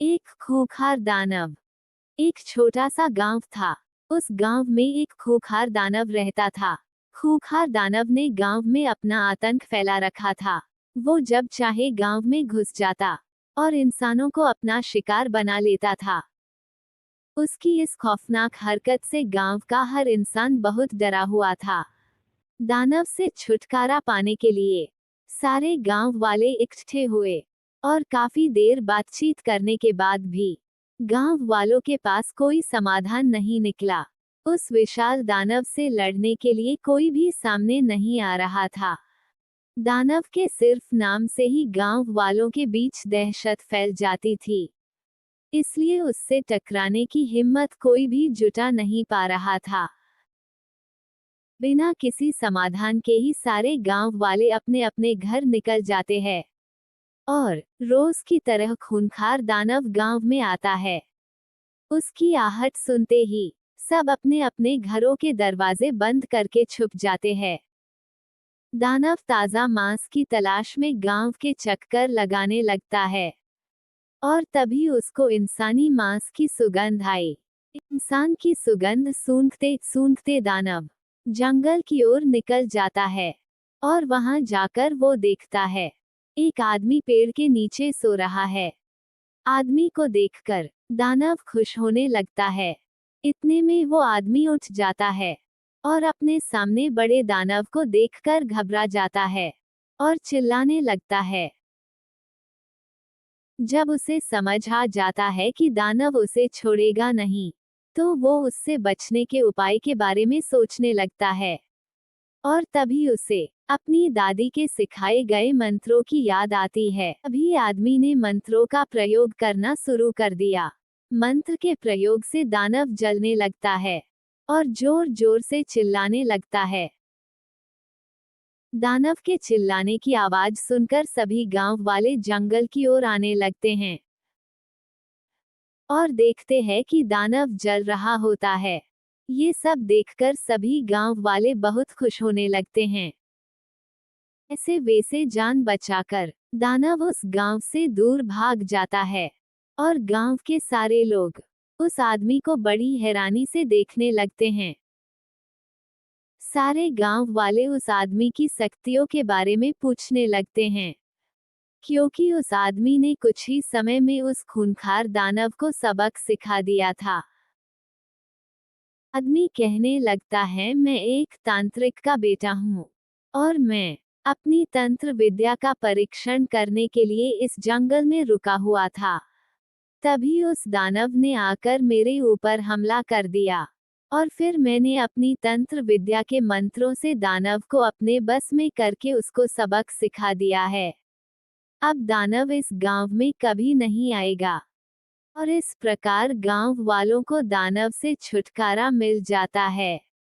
एक खूंखार दानव। एक छोटा सा गांव था। उस गांव में एक खूंखार दानव रहता था। खूंखार दानव ने गांव में अपना आतंक फैला रखा था। वो जब चाहे गांव में घुस जाता और इंसानों को अपना शिकार बना लेता था। उसकी इस खौफनाक हरकत से गांव का हर इंसान बहुत डरा हुआ था। दानव से छुटकारा पाने के लिए सारे गांव वाले इकट्ठे हुए और काफी देर बातचीत करने के बाद भी गांव वालों के पास कोई समाधान नहीं निकला। उस विशाल दानव से लड़ने के लिए कोई भी सामने नहीं आ रहा था। दानव के सिर्फ नाम से ही गांव वालों के बीच दहशत फैल जाती थी, इसलिए उससे टकराने की हिम्मत कोई भी जुटा नहीं पा रहा था। बिना किसी समाधान के ही सारे गांव वाले अपने अपने घर निकल जाते हैं और रोज की तरह खूंखार दानव गांव में आता है। उसकी आहट सुनते ही सब अपने अपने घरों के दरवाजे बंद करके छुप जाते हैं। दानव ताजा मांस की तलाश में गांव के चक्कर लगाने लगता है और तभी उसको इंसानी मांस की सुगंध आई। इंसान की सुगंध सूंघते सूंघते दानव जंगल की ओर निकल जाता है और वहां जाकर वो देखता है एक आदमी पेड़ के नीचे सो रहा है। आदमी को देखकर दानव खुश होने लगता है। इतने में वो आदमी उठ जाता है और अपने सामने बड़े दानव को देखकर घबरा जाता है और चिल्लाने लगता है। जब उसे समझ आ जाता है कि दानव उसे छोड़ेगा नहीं, तो वो उससे बचने के उपाय के बारे में सोचने लगता है और तभी उसे अपनी दादी के सिखाए गए मंत्रों की याद आती है। अभी आदमी ने मंत्रों का प्रयोग करना शुरू कर दिया। मंत्र के प्रयोग से दानव जलने लगता है और जोर जोर से चिल्लाने लगता है। दानव के चिल्लाने की आवाज सुनकर सभी गांव वाले जंगल की ओर आने लगते हैं और देखते हैं कि दानव जल रहा होता है। ये सब देखकर सभी गांव वाले बहुत खुश होने लगते हैं। ऐसे वैसे जान बचाकर दानव उस गांव से दूर भाग जाता है और गांव के सारे लोग उस आदमी को बड़ी हैरानी से देखने लगते हैं। सारे गांव वाले उस आदमी की शक्तियों के बारे में पूछने लगते हैं, क्योंकि उस आदमी ने कुछ ही समय में उस खूंखार दानव को सबक सिखा दिया था। आदमी कहने लगता है, मैं एक तांत्रिक का बेटा हूँ और मैं अपनी तंत्र विद्या का परीक्षण करने के लिए इस जंगल में रुका हुआ था। तभी उस दानव ने आकर मेरे ऊपर हमला कर दिया और फिर मैंने अपनी तंत्र विद्या के मंत्रों से दानव को अपने बस में करके उसको सबक सिखा दिया है। अब दानव इस गांव में कभी नहीं आएगा। और इस प्रकार गांव वालों को दानव से छुटकारा मिल जाता है।